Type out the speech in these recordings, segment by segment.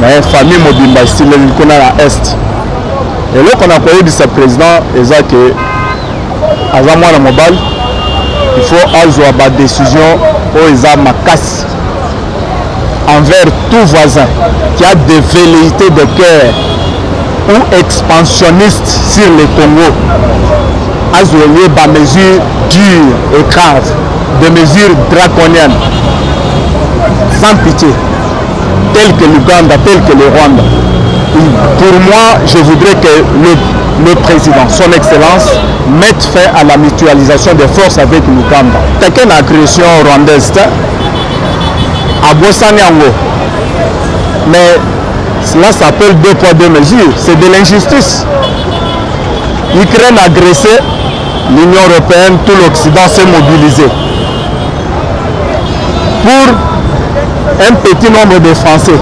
mais famille mobimba style likona na est et là qu'on a koyebi sa président eza que aza mwana mobile il faut azwa ba décision o eza makasi envers tout voisin qui a des velléités de cœur ou expansionnistes sur le Congo. Azoué ba mesures dures et graves, des mesures draconiennes, sans pitié, telles que l'Ouganda, telles que le Rwanda. Pour moi, je voudrais que le président, son excellence, mette fin à la mutualisation des forces avec l'Ouganda. C'est une agression rwandaise à Bossaniango. Mais cela s'appelle 2 poids 2 mesures. C'est de l'injustice. L'Ukraine a agressé, l'Union européenne, tout l'Occident s'est mobilisé. Pour un petit nombre de Français,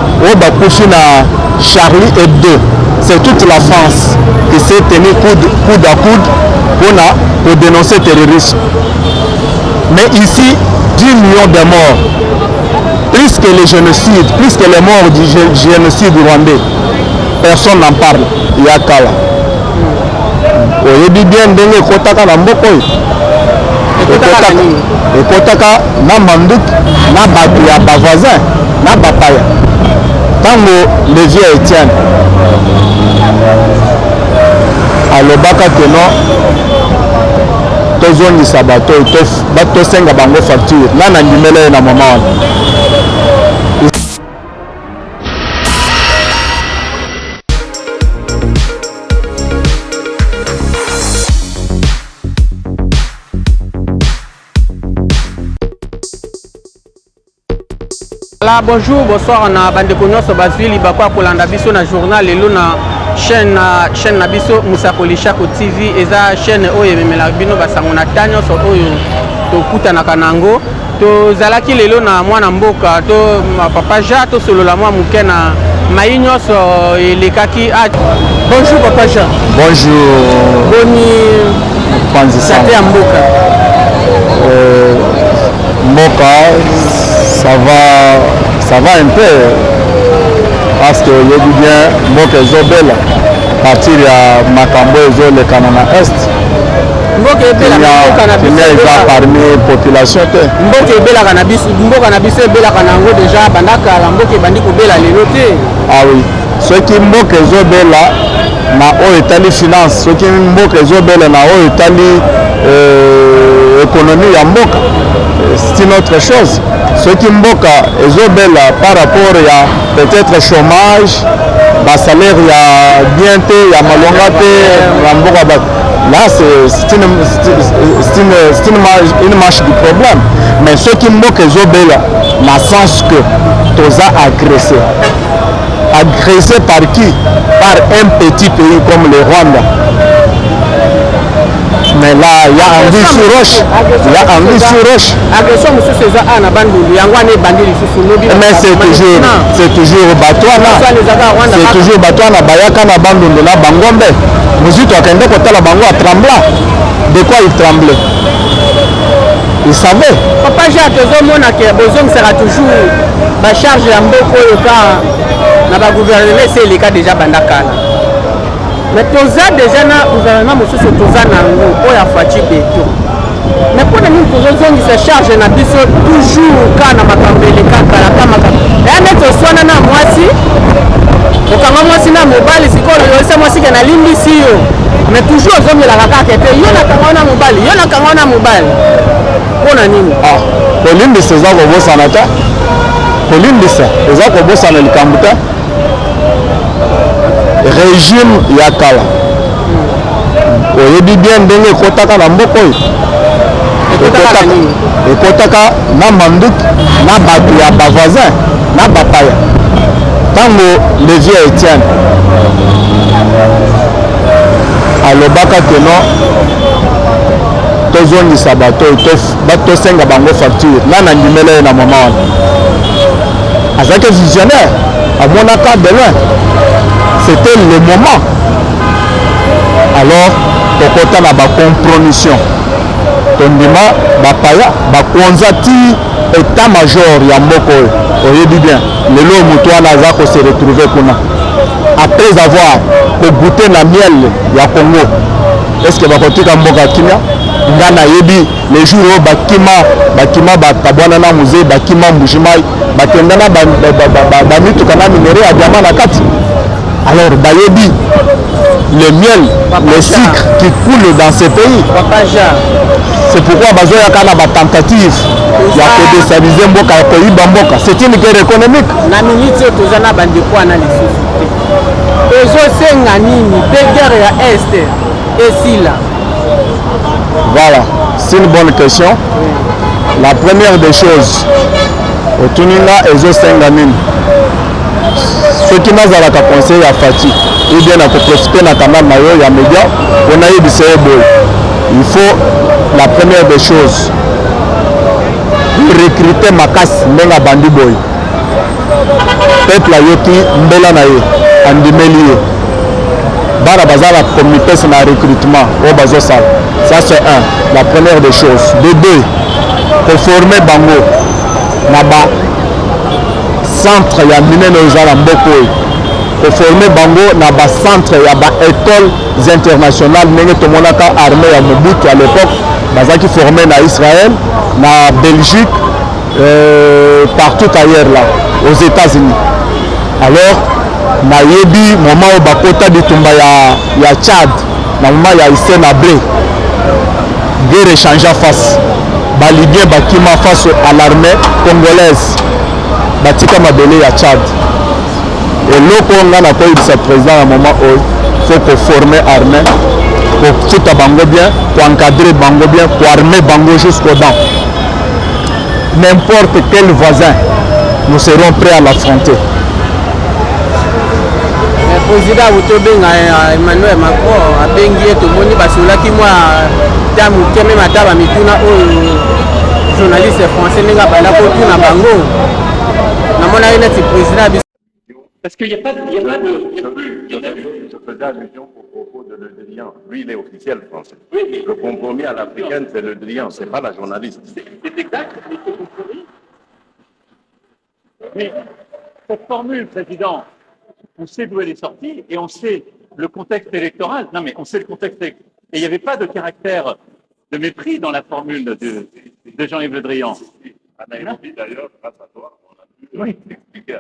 Charlie Hebdo, c'est toute la France qui s'est tenue coude à coude pour dénoncer le terrorisme. Mais ici, 10 millions de morts, plus que les génocides, plus que les morts du génocide rwandais, personne n'en parle. Il y a Kala. Oyebi bien ndenge kotaka na mboko ekotaka na manduk na bato ya bavoisin na bapaya tango le vieux Etienne alobaka que non tozongisa bato tosenga bango facture nana ndimele na mama wana. Bonjour, bonsoir, on a bande nyonso bazwi libakwa kolanda biso na journal lelo na chaîne na biso Musakoli Shako TV eza chaîne oyo ememela bino basango na tanyo so oyo tokutanaka nango tozalaki lelo na mwana mboka to papa Jean to solola mwa muke na mai nyonso elekaki. Bonjour papa Jean. Bonjour. Boni sate ya mboka. Mboka ça va un peu parce que je dis bien mboka ezobela partir ya makambo ezolekana na est mboka ebela na biso parmi population te mboka ebelaka na biso mboka na biso ebelaka nango déjà bandaka la mboka ebandi kobela lelo te. Ah oui, soki mboka ezobela na oyo etali finance, soki mboka ezobela na oyo etali économie ya mboka, c'est une autre chose. Ce qui mboka ezobela par rapport à peut-être chômage, bas salaire ya bien te, ya malonga te, la mboka là c'est une marche du problème. Mais ce qui mboka ezobela na sens que toza agressé. Agressé par qui? Par un petit pays comme le Rwanda. Mais là, il y a Anguille sur roche. Il y a Anguille sur roche. Mais c'est toujours Batouana. C'est toujours Batouana. Bayaka na bandundu na Bangombe. Muzito akende kotala bango a trembla. De quoi il tremblait? Il savait. Papa Jacques, mona que besoin sera toujours la charge ya mboko yo ka na ba gouvernement c'est le cas déjà bandakala. Mais toza déjà na gouvernement mosusu toza nango oya faci beto. Mais pour nous tozongi se charge na biso toujours kana makambele kaka la kama kaka. Ya neto swana na mwasi. Okanga mwasi na mobali sikolo yo mwasi ke na limbi siyo. Mais toujours zongi la kaka kete yo na kanga na mobali, yo na kanga na mobali. Pona nini? Ah, kolimbi seza ko bosana ta. Kolimbi sa, eza ko bosana likambuta. Régime yakala. Oyebi bien ndenge kotaka na mboko oyo. Ekotaka na manduk na bato ya bavoisin na bapaya. Tango le vieux Etienne alobaka que non tozongisa bato tosenga bango facture nana ndimele na mama wana azaki visionnaire amonaka de loin. C'était le moment. Alors, tokota na ba compromission. tondima bapaya bakonza ti état major ya mboka oyo oyebi bien lelo moto wana aza kose retrouver kuna après avoir kogoûté na miel ya Congo. Est-ce que bakotika mboka kimia nga nayebi les jours oyo bakima batabwana na musée bakima mbujimai bakenda na bamituka na minere ya diamant na kati. Alors bayebi le miel, le sucre qui coule dans ce pays. C'est pourquoi bazoya kana ba tentative ya ko déstabiliser mboka ya koyiba mboka. C'est une guerre économique. Na minute tozana bandeko ana lisusu. Tozosenga nini pe guerre ya Est et Sila. Voilà, c'est une bonne question. La première des choses, au Tuninga ezosenga nini. Ce qui m'a zala ka conseil à Fati, ou bien à participer na canal na yo ya média, on a eu du boy. Il faut la première des choses recruter makas ndenga bandi boy. Peuple ayoti mbela na ye, andimeli ye. Bara bazala comité na recrutement au bazo sal. Ça c'est un, la première des choses. De deux, pour former bango na ba centre ya minene ozala mboko pour former bango na ba centre ya ba écoles internationales ndenge tomonaka armée ya Mobutu à l'époque bazaki formé na Israël, na Belgique, partout ailleurs là aux États-Unis. Alors na yebi moment au bakota ditumba ya Tchad na moment ya Hissène Habré guerre échangea face balibien bakima face à l'armée congolaise batika mabele ya Tchad. Et loko nga na koyebisa président à moment où faut qu'on former armée pour tuta bango bien, pour encadrer bango bien, pour armer bango jusqu'aux dents. N'importe quel voisin, nous serons prêts à l'affronter. Le président Outobenga Emmanuel Macron a bengi to moni basolaki moi tamu keme mataba mituna o journaliste français ninga bala ko tuna bango. Parce qu'il n'y a pas de... Je faisais allusion au propos de Le Drian. Lui, il est officiel français. Oui. Le compromis à l'africaine, c'est Le Drian, ce n'est pas la journaliste. C'est exact. Mais cette formule, Président, on sait d'où elle est sortie et on sait le contexte électoral. Non, mais on sait le contexte électoral. Et il n'y avait pas de caractère de mépris dans la formule de Jean-Yves Le Drian. Nairobi, d'ailleurs, grâce à toi, on a pu expliquer.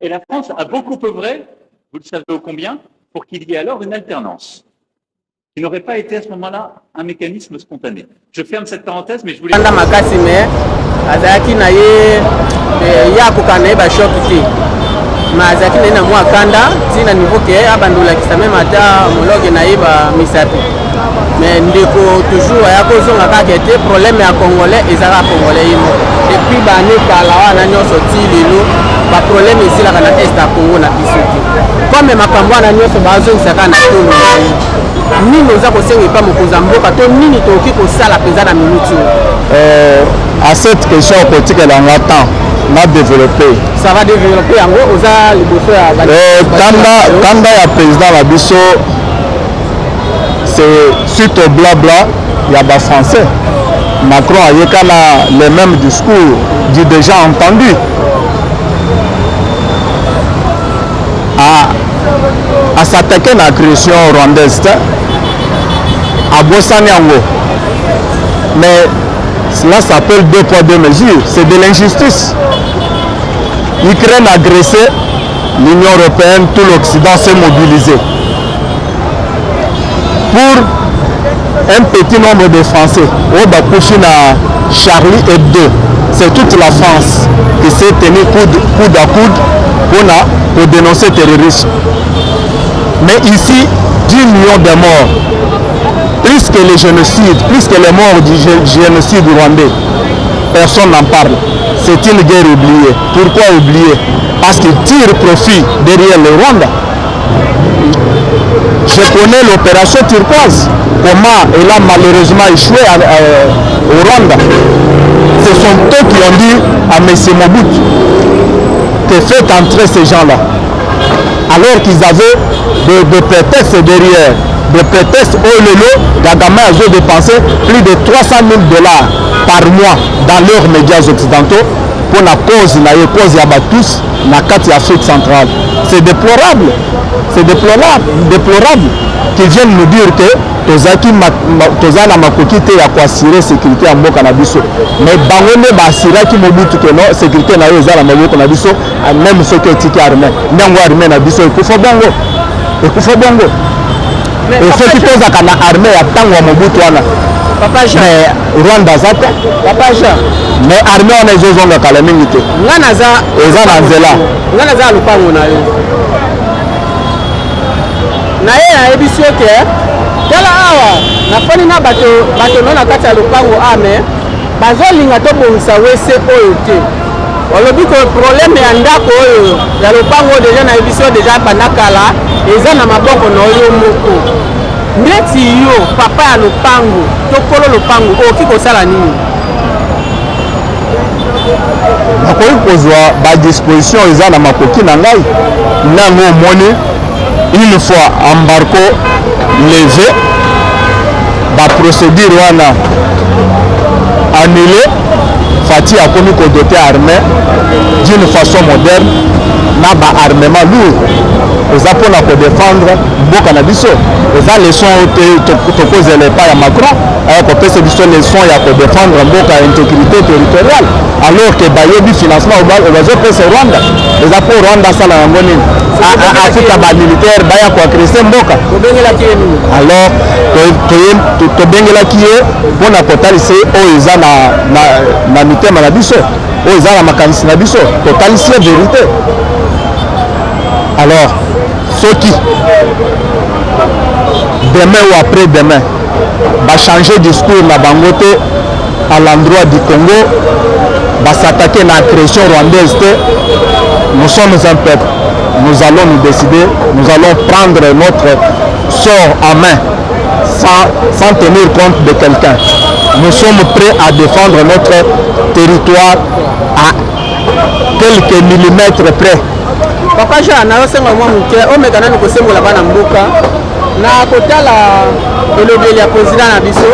Et la France a beaucoup œuvré, vous le savez ô combien, pour qu'il y ait alors une alternance, qui n'aurait pas été à ce moment-là un mécanisme spontané. Je ferme cette parenthèse, mais je voulais... mazaki na mwa kanda tina niveau ke abandula kisame mata homologue na iba misapi mais ndeko toujours ya kozonga kaka te problème ya congolais ezaka congolais imo et puis bane kala wana nyoso ti lelo ba problème ezila kana est à Congo na biso comme makambo wana nyoso bazongisa kana tolo nini oza kosenga pa mokonza mboka to nini toki kosala penza na minutu à cette question politique elle en attend na développer. Ça va développer en gros aux liboso ya kanda ya président la biso c'est suite au blabla ya ba français. Macron a yekana le même discours dit déjà entendu. À s'attaquer à l'agression rwandaise à Bossaniango. Mais cela s'appelle 2 poids 2 mesures, c'est de l'injustice. L'Ukraine a agressé, l'Union européenne, tout l'Occident s'est mobilisé. Pour un petit nombre de Français, Charlie Hebdo, c'est toute la France qui s'est tenue coude à coude pour dénoncer le terrorisme. Mais ici, 10 millions de morts. Plus que les génocides, plus que les morts du génocide rwandais, personne n'en parle. C'est une guerre oubliée. Pourquoi oublier? Parce qu'ils tirent profit derrière le Rwanda. Je connais l'opération turquoise, comment elle a malheureusement échoué au Rwanda. Ce sont eux qui ont dit à M. Mobutu que faites entrer ces gens-là. Alors qu'ils avaient des prétextes derrière. de prétexte au lelo Gagama a dépensé plus de 300 000 $ par mois dans leurs médias occidentaux pour la cause ya tous na kati Afrique centrale. C'est déplorable. C'est déplorable qu'ils viennent nous dire que toza na makoki te ya koassurer sécurité ya mboka na biso. Mais bango nde baassuraki Mobutu que non sécurité na yo eza na maboko na biso même soki etiki armée. Ntango armée na biso ekufa bongo. Et ceux qui posent à la armée à temps ou Mobutu wana. Papa Jean. Mais Rwanda zate. Papa Jean. Mais armée on est zonga kala mingi te. Ngana za. Eza na nzela. Ngana za lupango na yo. Na ye na ebisi oke. Tala awa nafani na bato nona kati ya lupango ame bazolinga to bongisa wese oyo te. Olobi ko problème ya ndako oyo ya lupango deja na ebisi deja banakala eza na maboko na oyo moko. Ndeti yo papa ya lupango tokolo lupango oki kosala nini? Nakoki kozwa ba disposition eza na makoki na ngai nango omoni une fois embargo levé ba procédure wana annulé Fati a commis doté armée d'une façon moderne na ba armement lourd eza mpona kodéfendre mboka na biso eza leçon tokozela epai ya Macron aya kopesa biso leçon ya kodéfendre mboka ya intégrité territoriale alors que bayebi financement bazopesa Rwanda eza mpo Rwanda asala yango nini afika bamilitaire baya koagrese mboka alors tobengelaki ye mpona kotalisa ye oyo eza na mitema na biso oyo eza na makanisi na biso totalisi ye vérité. Alors soki demain ou après-demain va changer discours na bango te à l'endroit du Congo va s'attaquer à l'agression rwandaise te, nous sommes un peuple, nous allons nous décider, nous allons prendre notre sort en main sans tenir compte de quelqu'un. Nous sommes prêts à défendre notre territoire à quelques millimètres près. Papa Jean naosenga mwa muke omeka nani kosembola bana mboka na kotala elobeli ya président na biso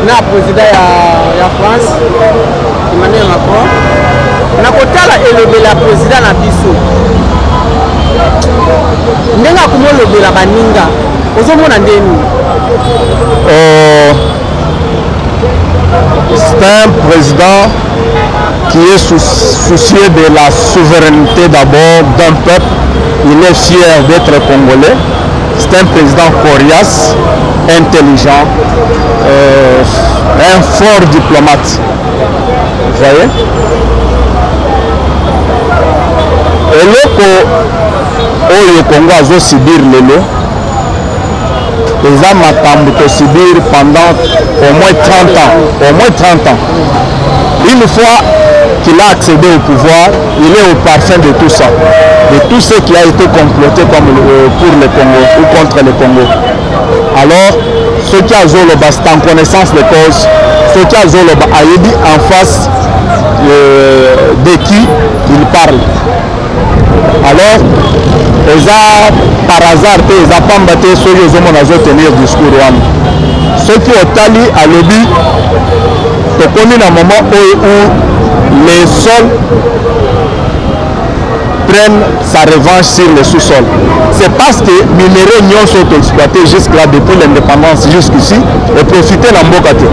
na président ya France Emmanuel Macron na kotala elobeli ya président na biso ndenga kumolobela baninga ozomona ndeni. C'est un président qui est soucieux de la souveraineté d'abord d'un peuple. Il est fier d'être congolais. C'est un président coriace, intelligent, un fort diplomate. Vous voyez? Et le Congo a subir lelo. Ils ont matambo de subir pendant au moins 30 ans. Une fois qu'il a accédé au pouvoir, il est au parfum de tout ça, de tout ce qui a été comploté comme pour le Congo ou contre le Congo. Alors, ceux qui ont Zoloba, c'est en connaissance de cause, ceux qui ont Zoloba, Aïdi en face de qui il parle. Alors, par hasard, ils n'ont pas battu ceux qui ont tenir discours. Ceux qui ont tali à l'objet, tu connais un moment où les sols prennent sa revanche sur le sous-sol. C'est parce que les minéraux sont exploités jusque-là depuis l'indépendance jusqu'ici et profiter de l'Ambokate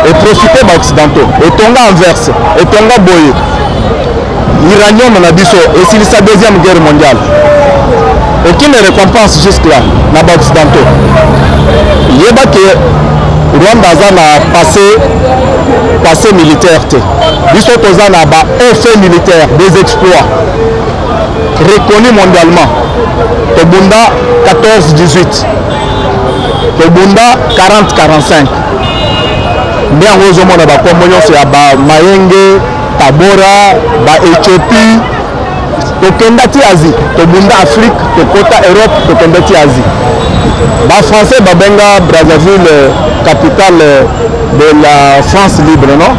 et profiter des Occidentaux et Tonga inverse et Tonga Boye. L'Iranium en a dit ça et c'est sa deuxième guerre mondiale. Aucune récompense jusque-là dans les Occidentaux. Il y a que Rwanda a passé militaire. Ils sont au fait militaire, des exploits reconnus mondialement. Tobunda 14-18, Tobunda 40-45. Bien heureusement, on a des Mayenge, Tabora, Éthiopie, Tokendati Asie, Tobunda Afrique, Tokota Europe, Tokendati Asie. Les Français, Babenga, Brazzaville, capitale de la France libre, non?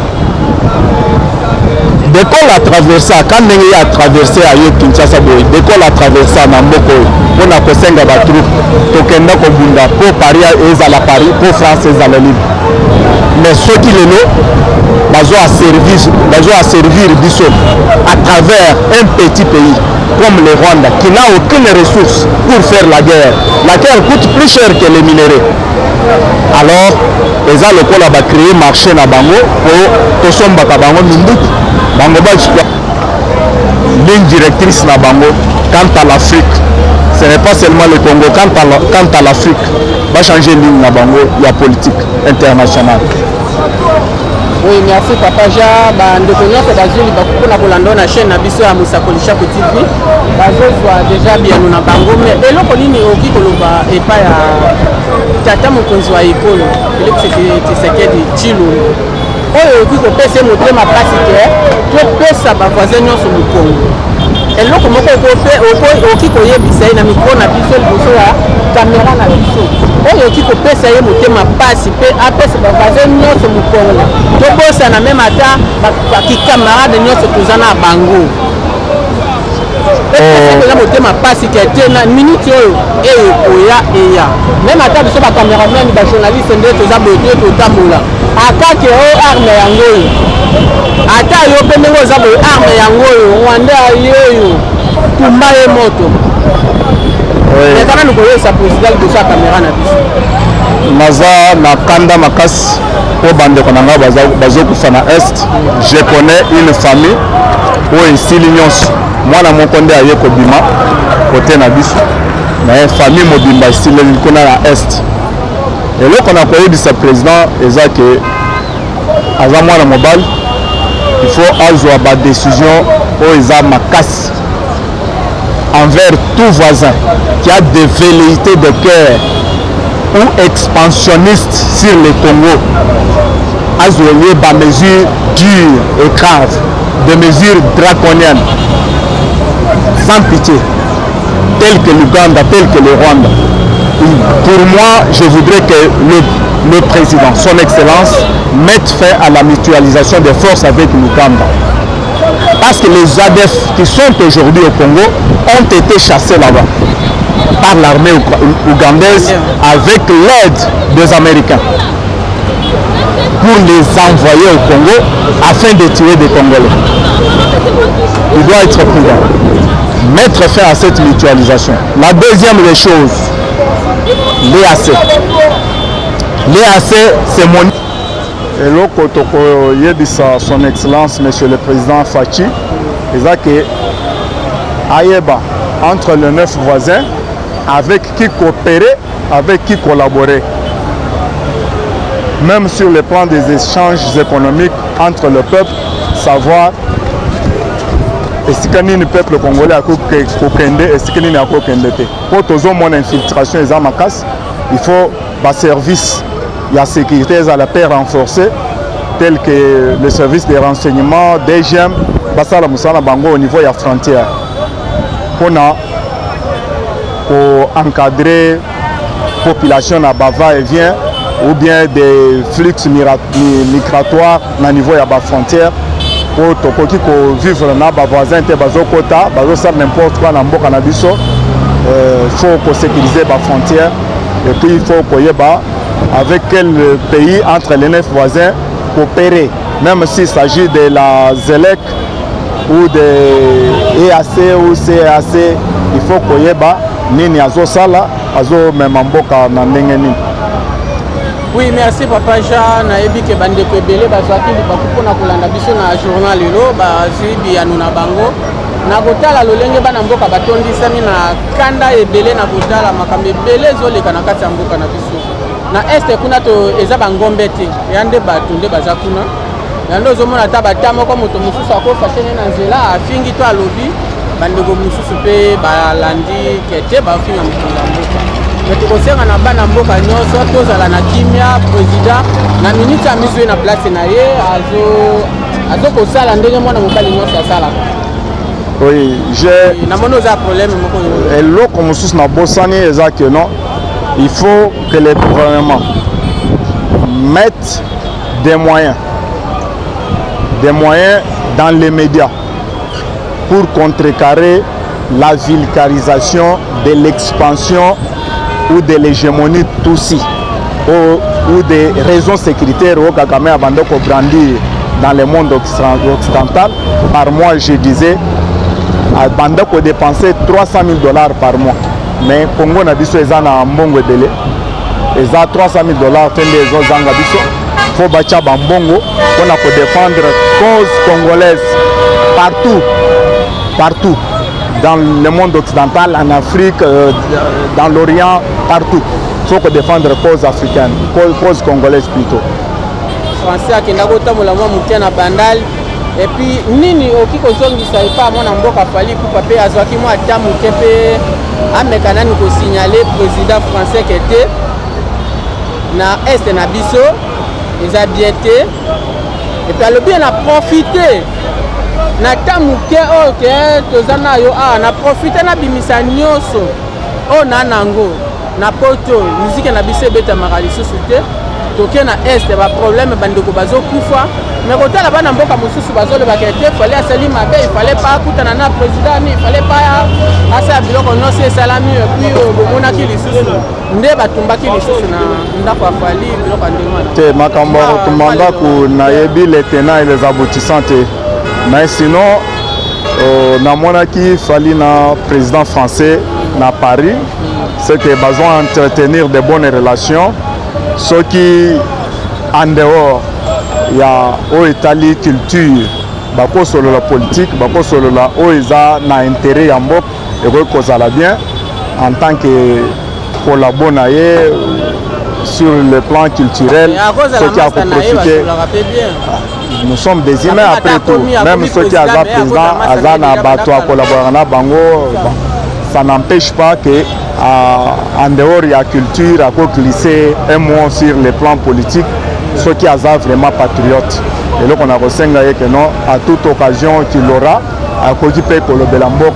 d'école à traverser quand ndenge a traversé à Kinshasa boy d'école à traverser na mboko on a kosenga ba troupe tokenda ko bunda pour Paris ezala Paris pour France ezala libre mais ceux qui le know bazo à servir biso à travers un petit pays comme le Rwanda qui n'a aucune ressource pour faire la guerre coûte plus cher que les minéraux alors eza lokola ba créer marché na bango pour tosomba ka bango minduki bango ba ligne directrice na bango quant à l'Afrique ce n'est pas seulement le Congo quant à l'Afrique va changer ligne na bango ya politique internationale. Oui, merci Papa Ja. Ndeko nyonso bazuli bakukuna kolanda na chaîne na biso ya Musakolisha ko TV. Bazozwa déjà bien na bango mais eloko nini oki koloba epa ya tata mokonzi wa ekolo Félix Tshisekedi Tshilombo oyo oki kopesa motema pasi te topesa bavoisin nyonso mokongo eloko moko oki koyebisa ye na mikro na biso liboso ya kamera na biso oyo oki kopesa ye motema pasi mpe apesa bavoisin nyonso mokongo tobosana meme ata bakikamarade nyonso toza na bango eza motema pasi ke te na minute oyo ekoya eya meme ata biso bacameraman bajournaliste nde toza boye totambola akake oyo arme yango oyo ata yo mpe ndenge oza boye arme yango oyo rwanda ye oyo tumba ye moto ezana nikoyesa président liboso ya kamera na biso naza na kanda makasi po bandeko na nga bazokufa na est je connais une famille oyo esili nyonso mwana moko nde aye kobima kote na biso na famille mobimba esileli kuna na est eloko na koyebisa président eza ke aza mwana mobali il faut azwa badécision oyo eza makasi envers tout voisin qui a des velléités de cœur ou expansionnistes sur le Congo azoué ba mesures dures et graves, des mesures draconiennes sans pitié telles que l'Ouganda, telles que le Rwanda. Pour moi, je voudrais que le président, son excellence, mette fin à la mutualisation des forces avec l'Ouganda. Parce que les ADF qui sont aujourd'hui au Congo ont été chassés là-bas par l'armée ougandaise avec l'aide des Américains pour les envoyer au Congo afin de tuer des Congolais. Il doit être prudent. Mettre fin à cette mutualisation. La deuxième des choses, l'EAC. L'EAC, c'est mon... Et l'autre, son excellence, monsieur le président Fachi, c'est que Ayeba, entre les 9 voisins, avec qui coopérer, avec qui collaborer. Même sur le plan des échanges économiques entre le peuple, savoir est-ce que le peuple congolais a kokende, est-ce que nous a kokende. Pour tous mon infiltration et makas, il faut des services, il y a sécurité à la paix renforcée, tels que le service de renseignement, DGM, Basala Moussala Bango au niveau de la frontière. Pour encadrer la population à Bava et vient, ou bien des flux migratoires au niveau de la frontière. Pour vivre dans les voisins, il faut n'importe quoi dans le cannabis. Il faut sécuriser les frontières. Et puis il faut avec quel pays entre les 9 voisins coopérer. Même s'il s'agit de la ZELEC ou de EAC ou CAC, il faut qu'il y ait nini azo sala azo memamboka na ndenge nini. Oui, merci Papa Jean. Nayebi ke bandeko ebele bazwaki libaku na kolanda biso na journal lelo bazwi ya nuna bango na kotala lolenge bana mboka batondisami na kanda ebele na kotala makambo ebele ezoleka na kati ya mboka na biso na este kuna to eza bangombe te yande bato nde baza kuna yande ozomona ata bata moko moto mosusu akofa tene na nzela afingi to alobi bandeko mosusu mpe balandi kete bafinga mokongo ya mboka tokosenga na bana mboka nyonso tozala na kimia président na minute ya misue na place na ye azokosala ndenge mwana mobali nyonso asalaka. Oui, j'ai... namoni oza problème moko eloko mosusu na bosani eza que non, il faut que les gouvernements mettent des moyens dans les médias pour contrecarrer la vulgarisation de l'expansion ou de l'hégémonie Tutsi ou des raisons sécuritaires au Kagame a brandir dans le monde occidental. Par mois, je disais, Bandako dépensait $300,000 par mois. Mais Congo n'a biso ezana mbongo délai. Eza $300,000 fait des autres zanga biso. Faut bacha bambongo pour défendre cause congolaise partout. Dans le monde occidental, en Afrique, dans l'Orient, partout. Il faut défendre cause africaine, cause congolaise plutôt. Français akenda kotambola mwa muke na bandal et puis nini okikozongisa epa mwana mboka fali kupa pe azwaki mwa ata muke pe ameka nani kosignaler président français kete na est na biso eza bien te et puis alobi na profiter na ta muke oyo ke toza nayo na profiter na bimisa nyonso oyo na nango na poto muzike na biso ebetamaka lisusu te toke na este baproblème bandeko bazokufa me kotala bana mboka mosusu bazolobaka ete fale asali mabe ifale pa akutana na président ni ifale pa asala biloko nyonso esalami epui bomonaki lisusu nde batumbaki lisusu na ndako ya fali biloko ya ndenge wana te makambo ya kotumba ndako nayebi les tenants et les aboutissants te mais sinon namonaki fali na président français na Paris c'est que besoin d'entretenir de bonnes relations. Ceux qui en dehors il y a au Italie culture bako solo la politique bako solo la oiza na intérêt ya mbok et que ça la bien en tant que collaborateur sur le plan culturel ceux qui a profité nous sommes des humains après tout même ceux qui a président azana bato a collaborer na bango ça n'empêche pas que en dehors de la culture, à glisser un mot sur le plan politique, ceux qui sont vraiment patriotes. Et donc on a ressenti que non, à toute occasion qu'il aura, à côté de Kolobelambok,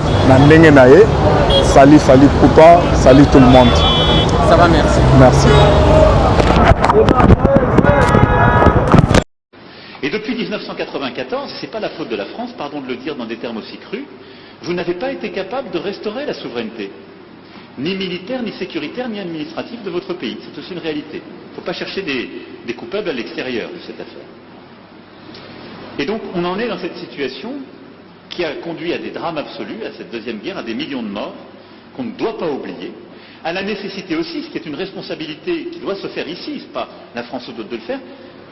salut Fali Poupa, salut tout le monde. Ça va, merci. Merci. Et depuis 1994, ce n'est pas la faute de la France, pardon de le dire dans des termes aussi crus, vous n'avez pas été capable de restaurer la souveraineté. Ni militaire, ni sécuritaire, ni administratif de votre pays. C'est aussi une réalité. Il ne faut pas chercher des coupables à l'extérieur de cette affaire. Et donc, on en est dans cette situation qui a conduit à des drames absolus, à cette deuxième guerre, à des millions de morts, qu'on ne doit pas oublier, à la nécessité aussi, ce qui est une responsabilité qui doit se faire ici, c'est pas la France ou d'autres de le faire,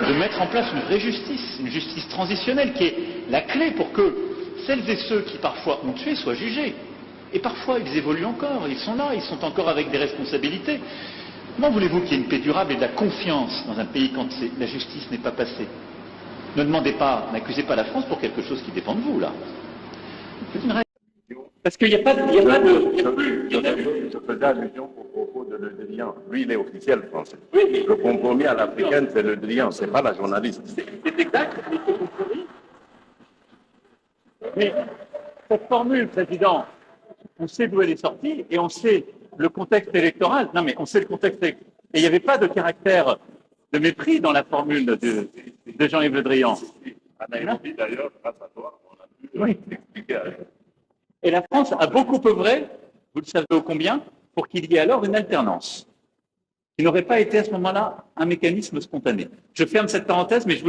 de mettre en place une vraie justice, une justice transitionnelle, qui est la clé pour que celles et ceux qui parfois ont tué soient jugés. Et parfois, ils évoluent encore, ils sont là, ils sont encore avec des responsabilités. Comment voulez-vous qu'il y ait une paix durable et de la confiance dans un pays quand la justice n'est pas passée? Ne demandez pas, n'accusez pas la France pour quelque chose qui dépend de vous, là. Parce qu'il n'y a pas de... Je faisais allusion au propos de Le Drian. Lui, il est officiel français. Oui. Le compromis à l'africaine, c'est Le Drian, c'est pas la journaliste. C'est exact, mais c'est compromis. Mais cette formule, Président, on sait d'où elle est sortie et on sait le contexte électoral. Non, mais on sait le contexte électoral. Et il n'y avait pas de caractère de mépris dans la formule de Jean-Yves Le Drian. À Nairobi, d'ailleurs, grâce à toi, on a pu expliquer. Et la France a beaucoup œuvré, vous le savez ô combien, pour qu'il y ait alors une alternance, qui n'aurait pas été à ce moment-là un mécanisme spontané. Je ferme cette parenthèse, mais je voulais